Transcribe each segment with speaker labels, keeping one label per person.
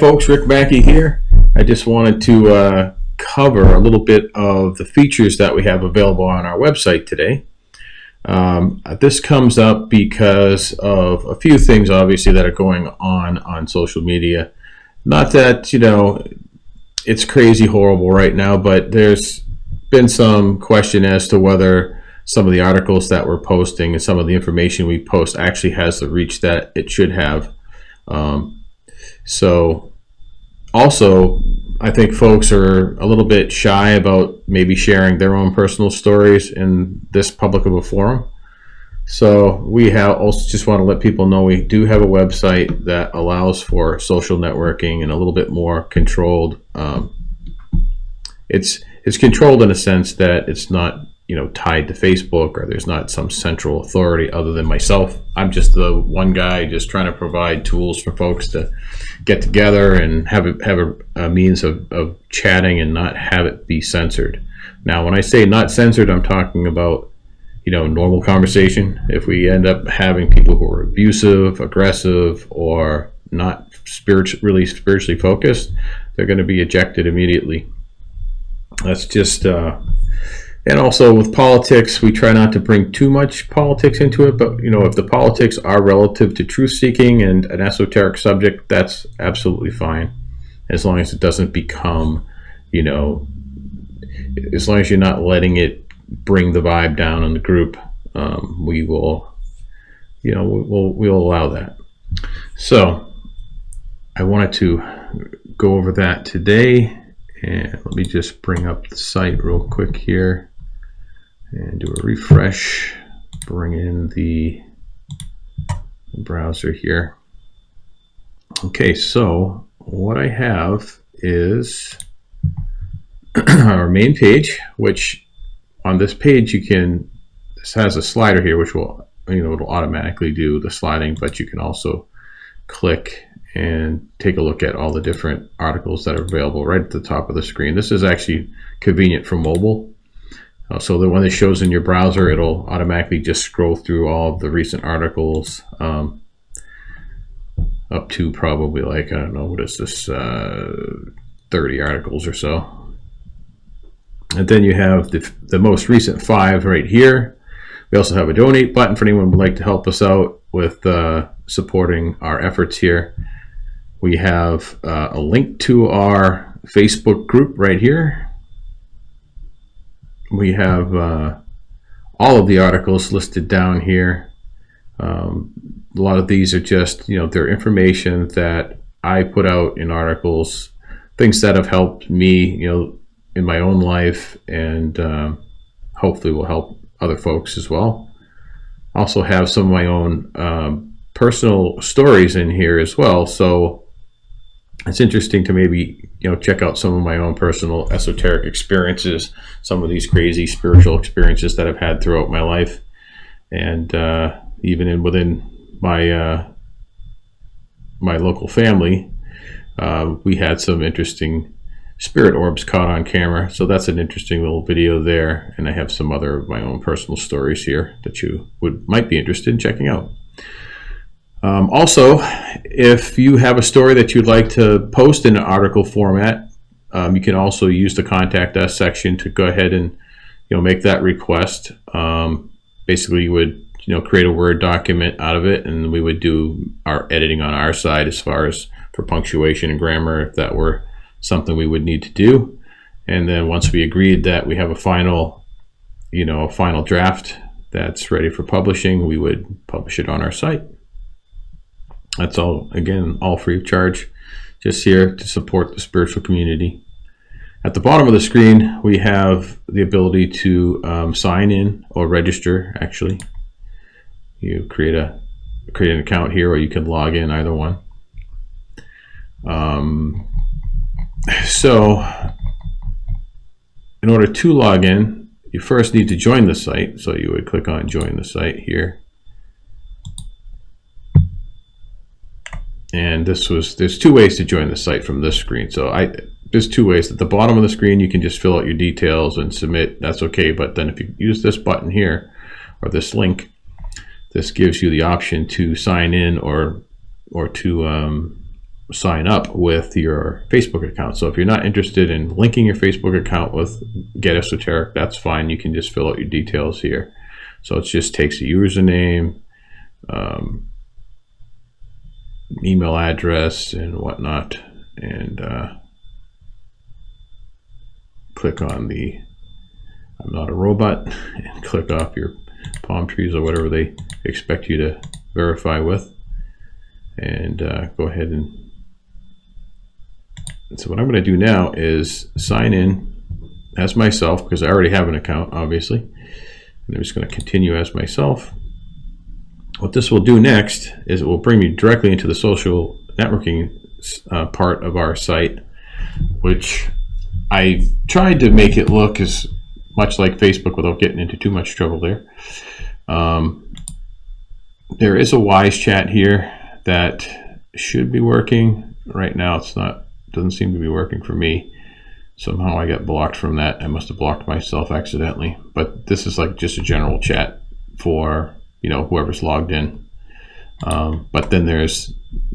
Speaker 1: folks, Rick Mackey here. I just wanted to cover a little bit of the features that we have available on our website today. This comes up because of a few things, obviously, that are going on social media. Not that, it's crazy horrible right now, but there's been some question as to whether some of the articles that we're posting and some of the information we post actually has the reach that it should have. So also, I think folks are a little bit shy about maybe sharing their own personal stories in this public of a forum. So we have also just want to let people know we do have a website that allows for social networking and a little bit more controlled. It's controlled in a sense that it's not tied to Facebook, or there's not some central authority other than myself. I'm just the one guy just trying to provide tools for folks to get together and have a means of chatting and not have it be censored. Now, when I say not censored, I'm talking about normal conversation. If we end up having people who are abusive, aggressive, or not really spiritually focused, they're going to be ejected immediately. That's just and also with politics, we try not to bring too much politics into it, but if the politics are relative to truth-seeking and an esoteric subject, that's absolutely fine, as long as it doesn't become, as long as you're not letting it bring the vibe down in the group, we will, we'll allow that. So I wanted to go over that today, and let me just bring up the site real quick here. And do a refresh, bring in the browser here. Okay, so what I have is our main page, which on this page this has a slider here, which will, it'll automatically do the sliding, but you can also click and take a look at all the different articles that are available right at the top of the screen. This is actually convenient for mobile. So the one that shows in your browser, it'll automatically just scroll through all of the recent articles, up to probably like, I don't know, what is this, 30 articles or so. And then you have the most recent 5 right here. We also have a donate button for anyone who would like to help us out with supporting our efforts here. We have a link to our Facebook group right here. We have all of the articles listed down here. A lot of these are just, they're information that I put out in articles, things that have helped me, in my own life, and hopefully will help other folks as well. Also have some of my own personal stories in here as well. So it's interesting to maybe check out some of my own personal esoteric experiences, some of these crazy spiritual experiences that I've had throughout my life, and even within my my local family, we had some interesting spirit orbs caught on camera. So that's an interesting little video there, and I have some other of my own personal stories here that you might be interested in checking out. Also, if you have a story that you'd like to post in an article format, you can also use the Contact Us section to go ahead and make that request. Basically, you would create a Word document out of it, and we would do our editing on our side as far as for punctuation and grammar, if that were something we would need to do. And then once we agreed that we have a final draft that's ready for publishing, we would publish it on our site. That's all, again, all free of charge, just here to support the spiritual community. At the bottom of the screen, we have the ability to sign in or register, actually. You create an account here, or you can log in, either one. So in order to log in, you first need to join the site. So you would click on join the site here. And there's 2 ways to join the site from this screen. So there's 2 ways. At the bottom of the screen, you can just fill out your details and submit. That's okay. But then if you use this button here, or this link, this gives you the option to sign in or to sign up with your Facebook account. So if you're not interested in linking your Facebook account with GetEsoteric, that's fine. You can just fill out your details here. So it just takes a username, email address, and whatnot, and click on the I'm not a robot and click off your palm trees or whatever they expect you to verify with, and go ahead and so what I'm going to do now is sign in as myself, because I already have an account, obviously. And I'm just going to continue as myself. What this will do next is it will bring me directly into the social networking part of our site, which I tried to make it look as much like Facebook without getting into too much trouble there. There is a Wise chat here that should be working. Right now it's not. Doesn't seem to be working for me. Somehow I got blocked from that. I must have blocked myself accidentally. But this is like just a general chat for, you know, whoever's logged in. But then this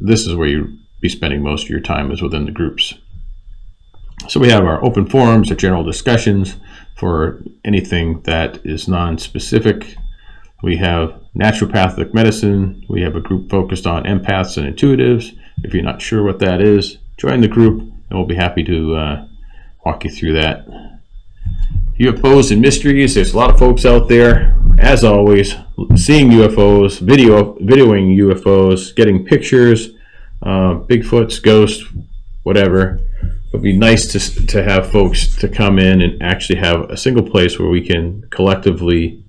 Speaker 1: is where you be spending most of your time, is within the groups. So we have our open forums or general discussions for anything that is non-specific. We have naturopathic medicine. We have a group focused on empaths and intuitives. If you're not sure what that is, join the group and we'll be happy to walk you through that. UFOs and mysteries. There's a lot of folks out there, as always, seeing UFOs, videoing UFOs, getting pictures, Bigfoots, ghosts, whatever. It would be nice to have folks to come in and actually have a single place where we can collectively,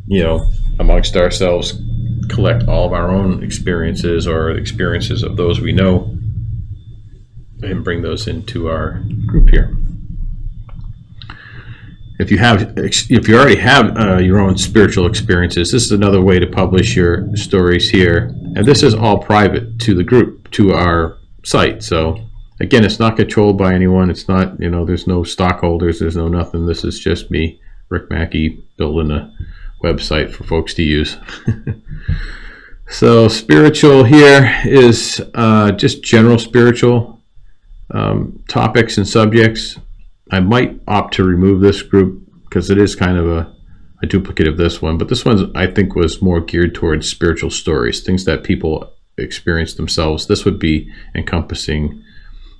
Speaker 1: you know, amongst ourselves, collect all of our own experiences or experiences of those we know, and bring those into our group here. If you already have your own spiritual experiences, this is another way to publish your stories here. And this is all private to the group, to our site. So again, it's not controlled by anyone. It's not, you know, there's no stockholders, there's no nothing. This is just me, Rick Mackey, building a website for folks to use. So spiritual here is just general spiritual topics and subjects. I might opt to remove this group because it is kind of a duplicate of this one, but this one I think was more geared towards spiritual stories, things that people experience themselves. This would be encompassing,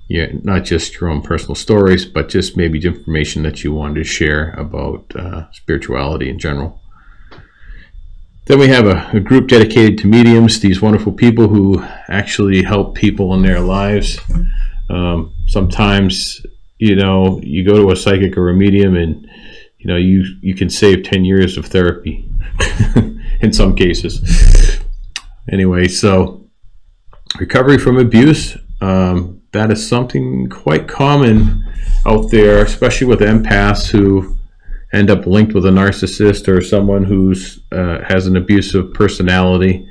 Speaker 1: yeah, not just your own personal stories, but just maybe information that you wanted to share about spirituality in general. Then we have a group dedicated to mediums, these wonderful people who actually help people in their lives. Sometimes, you know, you go to a psychic or a medium and, you know, you can save 10 years of therapy in some cases. Anyway, so recovery from abuse, that is something quite common out there, especially with empaths who end up linked with a narcissist or someone who's has an abusive personality.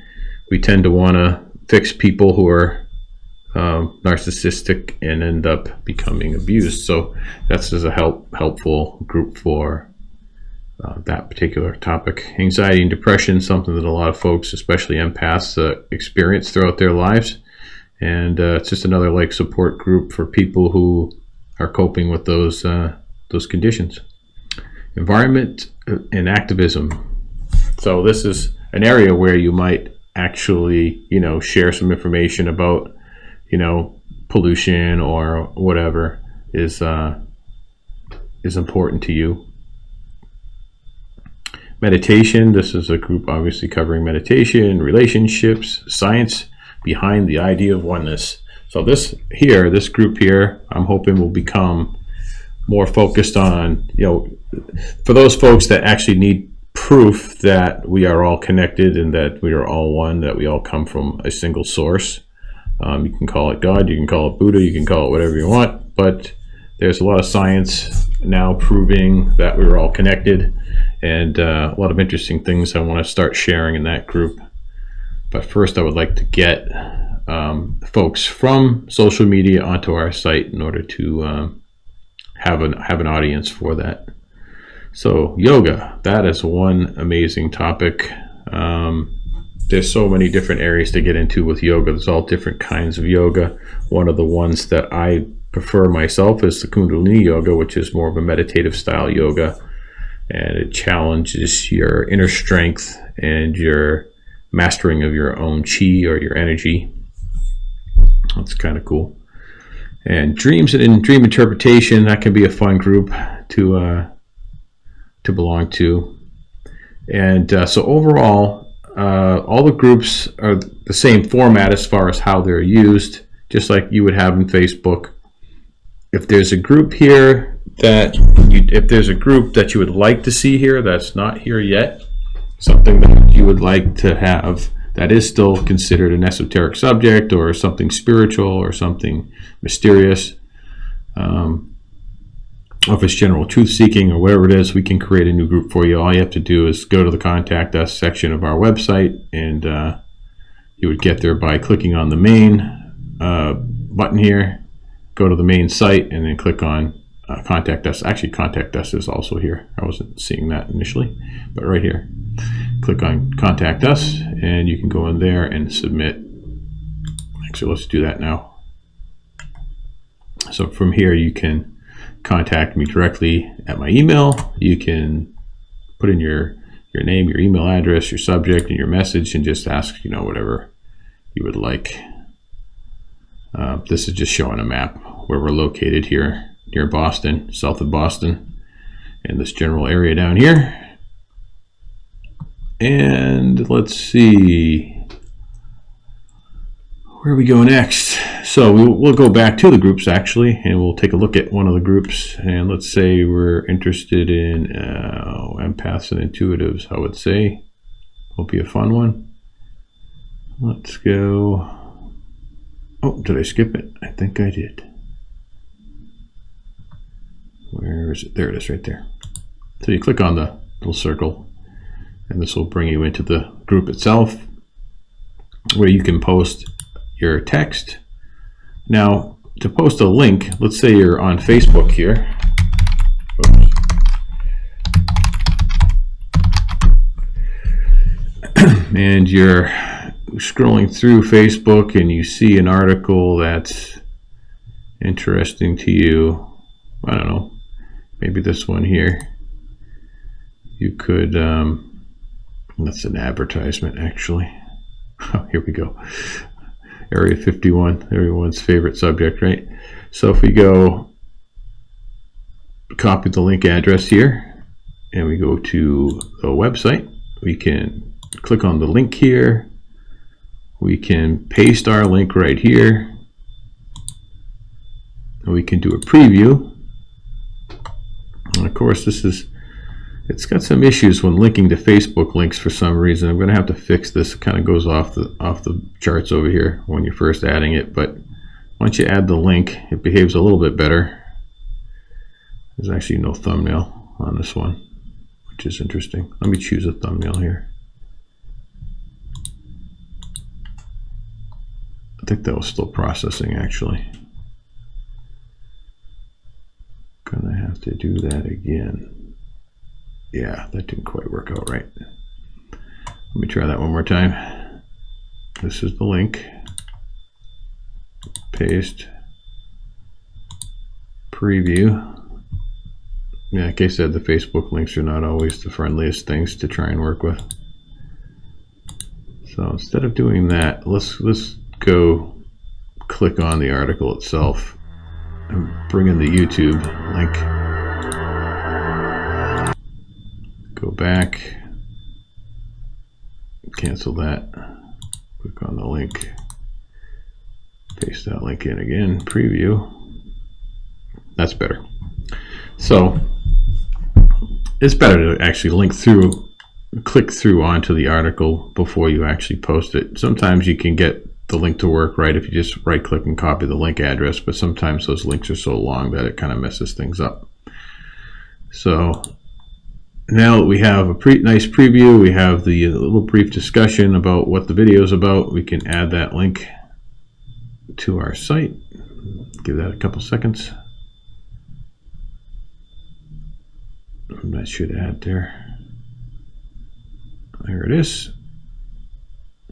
Speaker 1: We tend to want to fix people who are narcissistic and end up becoming abused. So that's just a helpful group for that particular topic. Anxiety and depression, something that a lot of folks, especially empaths, experience throughout their lives. And it's just another like support group for people who are coping with those conditions. Environment and activism. So this is an area where you might actually, you know, share some information about, you know, pollution or whatever is important to you. Meditation. This is a group obviously covering meditation, relationships, science behind the idea of oneness. So this group here, I'm hoping will become more focused on, you know, for those folks that actually need proof that we are all connected and that we are all one, that we all come from a single source. You can call it God, you can call it Buddha, you can call it whatever you want, but there's a lot of science now proving that we're all connected, and a lot of interesting things I want to start sharing in that group. But first I would like to get folks from social media onto our site in order to have an audience for that. So yoga, that is one amazing topic. there's so many different areas to get into with yoga. There's all different kinds of yoga. One of the ones that I prefer myself is the Kundalini yoga, which is more of a meditative style yoga, and it challenges your inner strength and your mastering of your own chi or your energy. That's kind of cool. And dreams and dream interpretation, that can be a fun group to belong to. And so overall, all the groups are the same format as far as how they're used, just like you would have in Facebook. If there's a group here if there's a group that you would like to see here that's not here yet, something that you would like to have that is still considered an esoteric subject or something spiritual or something mysterious, if it's general truth seeking or whatever it is, we can create a new group for you. All you have to do is go to the Contact Us section of our website, and you would get there by clicking on the main button here, go to the main site, and then click on Contact Us. Actually, Contact Us is also here. I wasn't seeing that initially, but right here. Click on Contact Us, and you can go in there and submit. Actually, let's do that now. So from here, you can contact me directly at my email. You can put in your name, your email address, your subject, and your message, and just ask, whatever you would like. This is just showing a map where we're located here near Boston, south of Boston, in this general area down here. And let's see, where do we go next? So we'll go back to the groups actually, and we'll take a look at one of the groups. And let's say we're interested in empaths and intuitives, I would say. Will be a fun one. Let's go. Oh, did I skip it? I think I did. Where is it? There it is, right there. So you click on the little circle, and this will bring you into the group itself, where you can post your text. Now, to post a link, let's say you're on Facebook here. Oops. And you're scrolling through Facebook and you see an article that's interesting to you. I don't know, maybe this one here. You could, that's an advertisement actually. Oh, here we go. Area 51, everyone's favorite subject, right? So if we go copy the link address here and we go to the website, we can click on the link here. We can paste our link right here. And we can do a preview. And of course, it's got some issues when linking to Facebook links for some reason. I'm going to have to fix this. It kind of goes off the charts over here when you're first adding it, but once you add the link, it behaves a little bit better. There's actually no thumbnail on this one, which is interesting. Let me choose a thumbnail here. I think that was still processing actually. Gonna have to do that again. Yeah, that didn't quite work out right. Let me try that one more time. This is the link. Paste. Preview. Yeah, like I said, the Facebook links are not always the friendliest things to try and work with. So instead of doing that, let's go click on the article itself and bring in the YouTube link. Go back, cancel that, click on the link, paste that link in again, preview. That's better. So it's better to actually click through onto the article before you actually post it. Sometimes you can get the link to work right if you just right click and copy the link address, but sometimes those links are so long that it kind of messes things up. So now that we have a nice preview, we have the little brief discussion about what the video is about, we can add that link to our site. Give that a couple seconds. That should add there. There it is.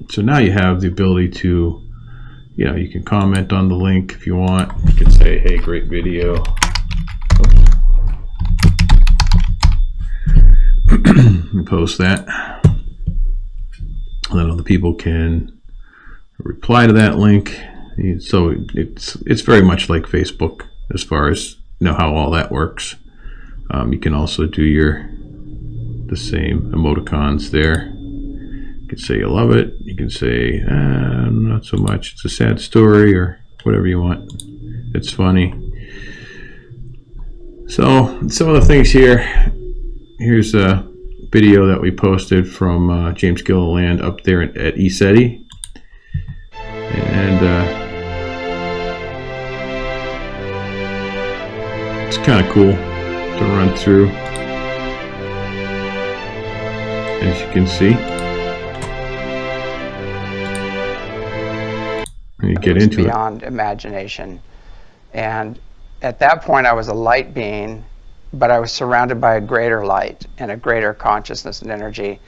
Speaker 1: So now you have the ability to, you can comment on the link if you want. You can say, hey, great video. And post that. And then other people can reply to that link. So it's very much like Facebook as far as how all that works. You can also do the same emoticons there. You can say you love it. You can say not so much. It's a sad story, or whatever you want. It's funny. So some of the things here. Here's a video that we posted from James Gilliland up there at ESETI, and it's kind of cool to run through, as you can see. And you get into
Speaker 2: beyond imagination. And at that point I was a light being, but I was surrounded by a greater light and a greater consciousness and energy,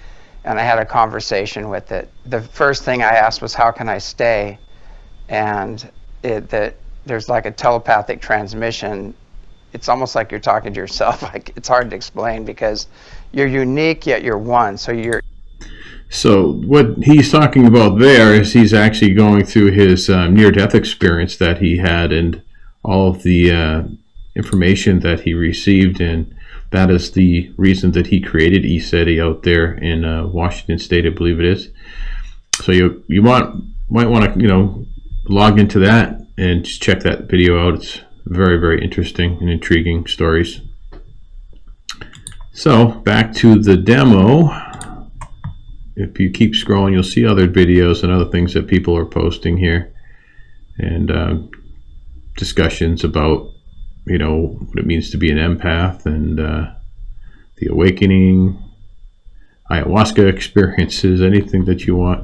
Speaker 2: and I had a conversation with it. The first thing I asked was, how can I stay? And there's like a telepathic transmission. It's almost like you're talking to yourself. Like, it's hard to explain because you're unique yet you're one. So
Speaker 1: what he's talking about there is he's actually going through his near-death experience that he had, and all of the information that he received, and that is the reason that he created ESETI out there in Washington State, I believe it is. So you might want to log into that and just check that video out. It's very, very interesting and intriguing stories. So back to the demo. If you keep scrolling, you'll see other videos and other things that people are posting here, and discussions about what it means to be an empath, and the awakening, ayahuasca experiences, anything that you want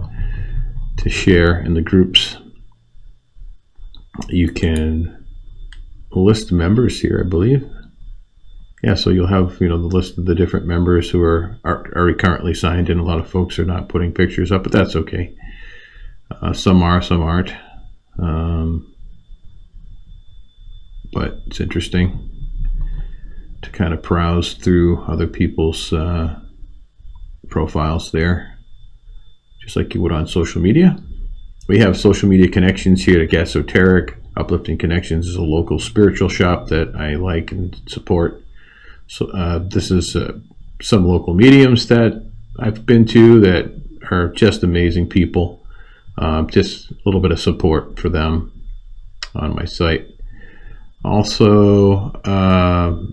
Speaker 1: to share in the groups. You can list members here, I believe. Yeah, so you'll have the list of the different members who are currently signed in. A lot of folks are not putting pictures up, but that's okay. Some are, some aren't. But it's interesting to kind of browse through other people's profiles there, just like you would on social media. We have social media connections here at GetEsoteric. Uplifting Connections is a local spiritual shop that I like and support. So this is some local mediums that I've been to that are just amazing people. Just a little bit of support for them on my site. Also,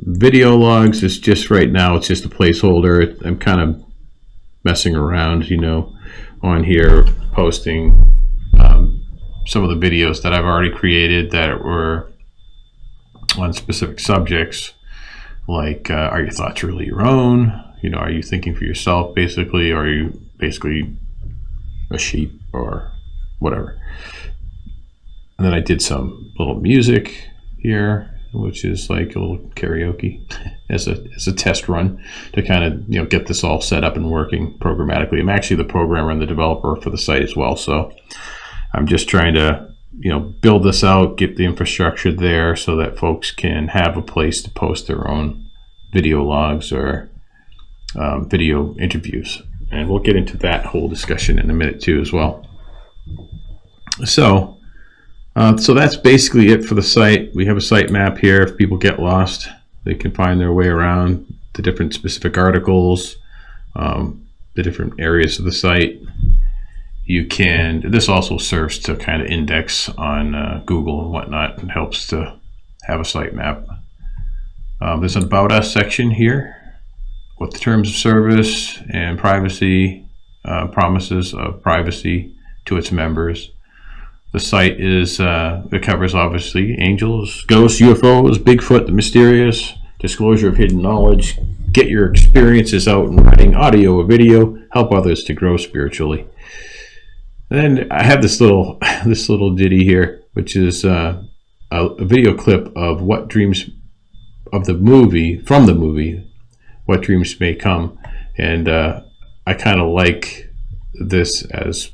Speaker 1: video logs is just right now, it's just a placeholder. I'm kind of messing around, on here, posting some of the videos that I've already created that were on specific subjects, like are your thoughts really your own? Are you thinking for yourself, basically, or are you basically a sheep or whatever? And then I did some little music here, which is like a little karaoke as a test run to kind of get this all set up and working programmatically. I'm actually the programmer and the developer for the site as well, so I'm just trying to build this out, get the infrastructure there so that folks can have a place to post their own video logs or video interviews, and we'll get into that whole discussion in a minute too as well. So that's basically it for the site. We have a site map here. If people get lost, they can find their way around the different specific articles, the different areas of the site. This also serves to kind of index on Google and whatnot, and helps to have a site map. There's an About Us section here with the terms of service and privacy, promises of privacy to its members. The site it covers obviously angels, ghosts, UFOs, Bigfoot, the mysterious, disclosure of hidden knowledge, get your experiences out in writing, audio or video, help others to grow spiritually. And then I have this little ditty here, which is a video clip of from the movie, What Dreams May Come. And I kind of like this as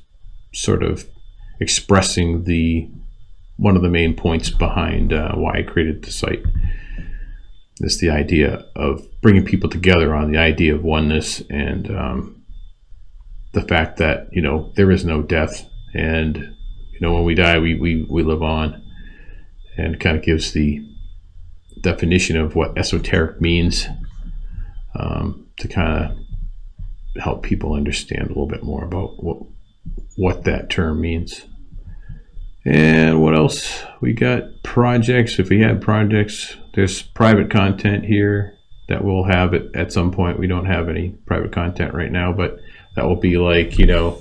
Speaker 1: sort of expressing one of the main points behind why I created the site. It's the idea of bringing people together on the idea of oneness, and the fact that, you know, there is no death, and, you know, when we die, we live on, and kind of gives the definition of what esoteric means, to kind of help people understand a little bit more about what that term means. And what else? We got projects. If we had projects, there's private content here that we'll have it at some point. We don't have any private content right now, but that will be like, you know,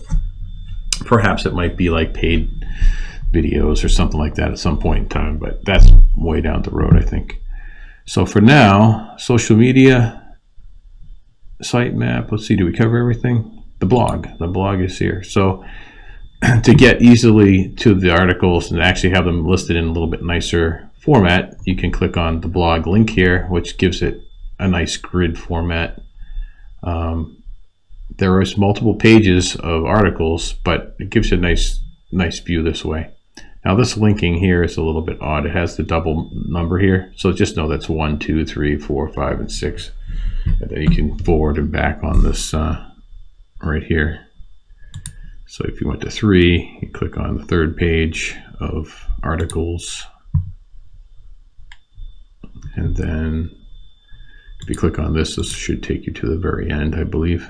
Speaker 1: perhaps it might be like paid videos or something like that at some point in time, but that's way down the road, I think. So for now, social media, sitemap, let's see, do we cover everything? The blog is here. So to get easily to the articles and actually have them listed in a little bit nicer format, you can click on the blog link here, which gives it a nice grid format. There is multiple pages of articles, but it gives you a nice view this way. Now this linking here is a little bit odd. It has the double number here, so just know that's 1, 2, 3, 4, 5, and 6, and then you can forward and back on this right here. So if you went to 3, you click on the third page of articles, and then if you click on this should take you to the very end, I believe.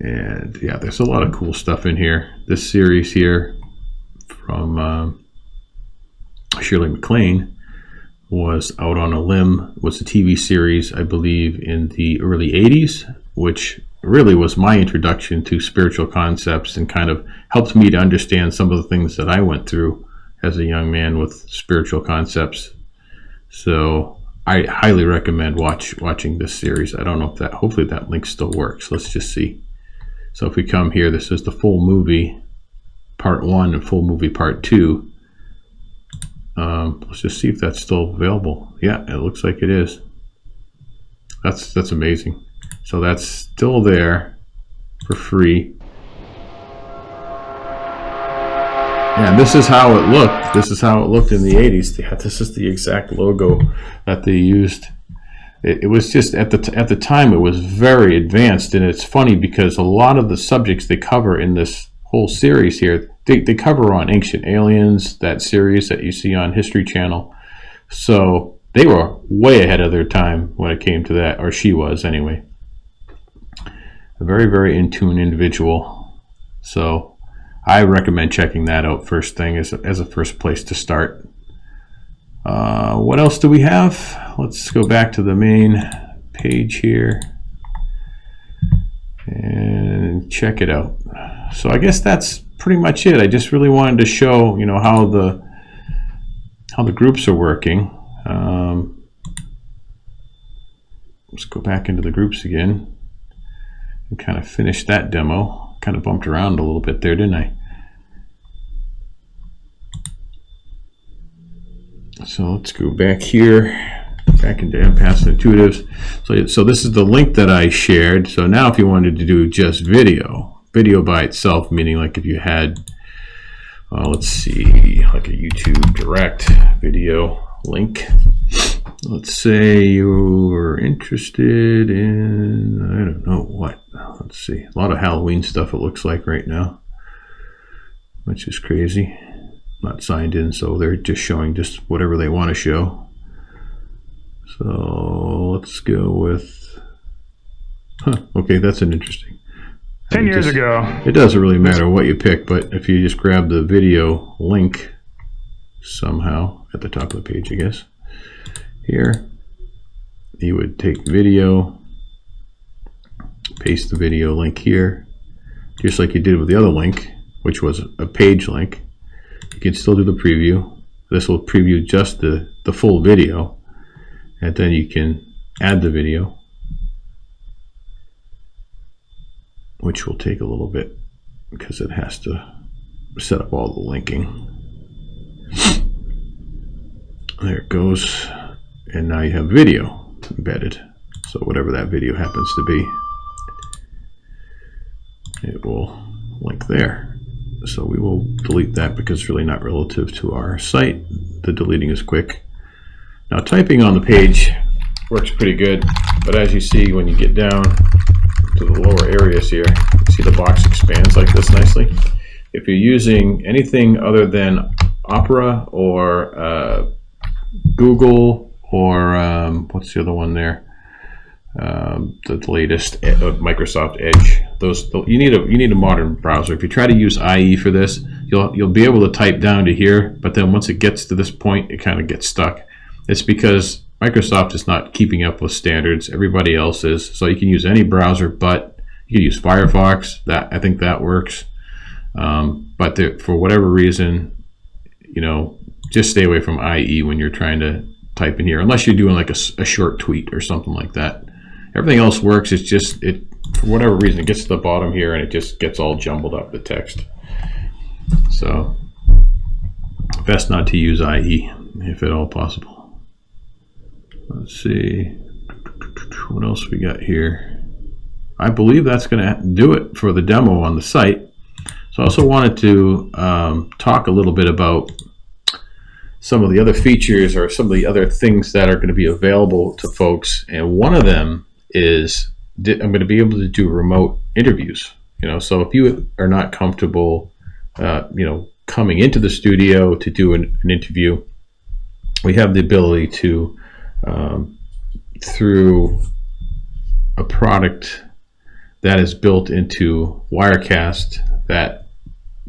Speaker 1: And yeah, there's a lot of cool stuff in here. This series here from Shirley MacLaine was Out on a Limb, was a TV series, I believe, in the early 80s, which really was my introduction to spiritual concepts and kind of helped me to understand some of the things that I went through as a young man with spiritual concepts. So I highly recommend watching this series. I don't know if that, hopefully that link still works. Let's just see. So if we come here, this is the full movie part 1 and full movie part 2. Let's just see if that's still available. Yeah, it looks like it is. That's amazing. So that's still there for free. And this is how it looked. This is how it looked in the 80s. Yeah, this is the exact logo that they used. It was just at the time it was very advanced, and it's funny because a lot of the subjects they cover in this whole series here, they cover on Ancient Aliens, that series that you see on History Channel. So they were way ahead of their time when it came to that, or she was anyway. A very, very in tune individual. So I recommend checking that out first thing as a first place to start. What else do we have? Let's go back to the main page here and check it out. So I guess that's pretty much it. I just really wanted to show, you know, how the groups are working. Let's go back into the groups again and kind of finish that demo. Kind of bumped around a little bit there, didn't I? So let's go back here, back into Empaths and Intuitives. So this is the link that I shared. So now if you wanted to do just video by itself, meaning like if you had, let's see, like a YouTube direct video link. Let's say you were interested in, I don't know what. Let's see, a lot of Halloween stuff it looks like right now, which is crazy. Not signed in, so they're just showing just whatever they want to show. So let's go with, okay, that's an interesting.
Speaker 3: 10 years ago.
Speaker 1: It doesn't really matter what you pick, but if you just grab the video link somehow at the top of the page, I guess, here, you would take video, paste the video link here, just like you did with the other link, which was a page link. You can still do the preview. This will preview just the full video, and then you can add the video, which will take a little bit because it has to set up all the linking. There it goes, and now you have video embedded. So whatever that video happens to be, it will link there. So we will delete that because it's really not relative to our site. The deleting is quick. Now typing on the page works pretty good, but as you see when you get down to the lower areas here, you see the box expands like this nicely. If you're using anything other than Opera or Google or what's the other one there? The latest Microsoft Edge. You need a modern browser. If you try to use IE for this, you'll be able to type down to here, but then once it gets to this point, it kind of gets stuck. It's because Microsoft is not keeping up with standards. Everybody else is. So you can use any browser, but you can use Firefox. I think that works. But for whatever reason, just stay away from IE when you're trying to type in here, unless you're doing like a short tweet or something like that. Everything else works. It's just for whatever reason it gets to the bottom here and it just gets all jumbled up, the text. So best not to use IE if at all possible. Let's see what else we got here. I believe that's going to do it for the demo on the site. So I also wanted to talk a little bit about some of the other features or some of the other things that are going to be available to folks. And one of them is I'm going to be able to do remote interviews. So if you are not comfortable, coming into the studio to do an interview, we have the ability to, through a product that is built into Wirecast, that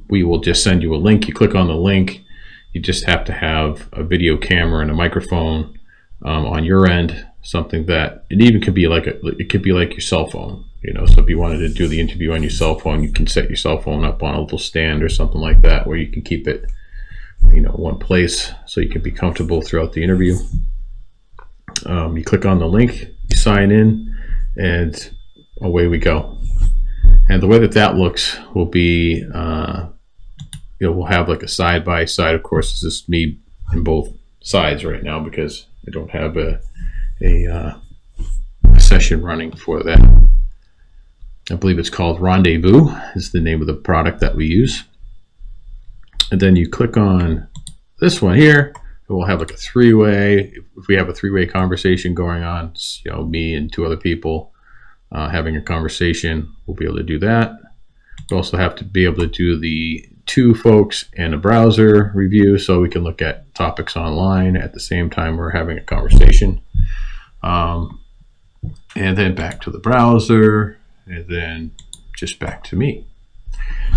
Speaker 1: we will just send you a link. You click on the link. You just have to have a video camera and a microphone on your end. Something that it even could be like your cell phone. So if you wanted to do the interview on your cell phone, you can set your cell phone up on a little stand or something like that, where you can keep it, one place, so you can be comfortable throughout the interview. You click on the link, you sign in, and away we go. And the way that looks will be, we'll have like a side by side. Of course, this is me in both sides right now because I don't have a session running for that. I believe it's called Rendezvous is the name of the product that we use. And then you click on this one here, and we'll have like a three-way. If we have a three-way conversation going on, it's, me and two other people having a conversation, we'll be able to do that. We also have to be able to do the two folks and a browser review, so we can look at topics online at the same time we're having a conversation. And then back to the browser, and then just back to me.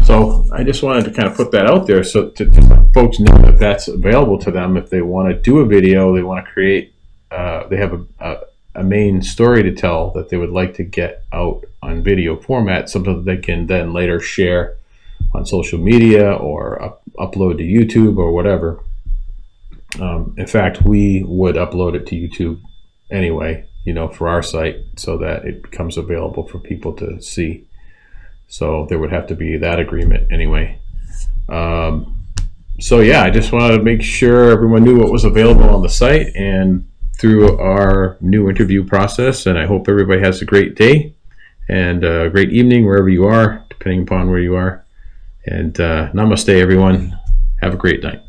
Speaker 1: So I just wanted to kind of put that out there so to let folks know that that's available to them if they want to do a video, they want to create, they have a main story to tell that they would like to get out on video format, something that they can then later share on social media or upload to YouTube or whatever. In fact, we would upload it to YouTube anyway, for our site, so that it becomes available for people to see. So there would have to be that agreement anyway. So yeah, I just wanted to make sure everyone knew what was available on the site and through our new interview process. And I hope everybody has a great day and a great evening wherever you are, depending upon where you are. And namaste, everyone. Have a great night.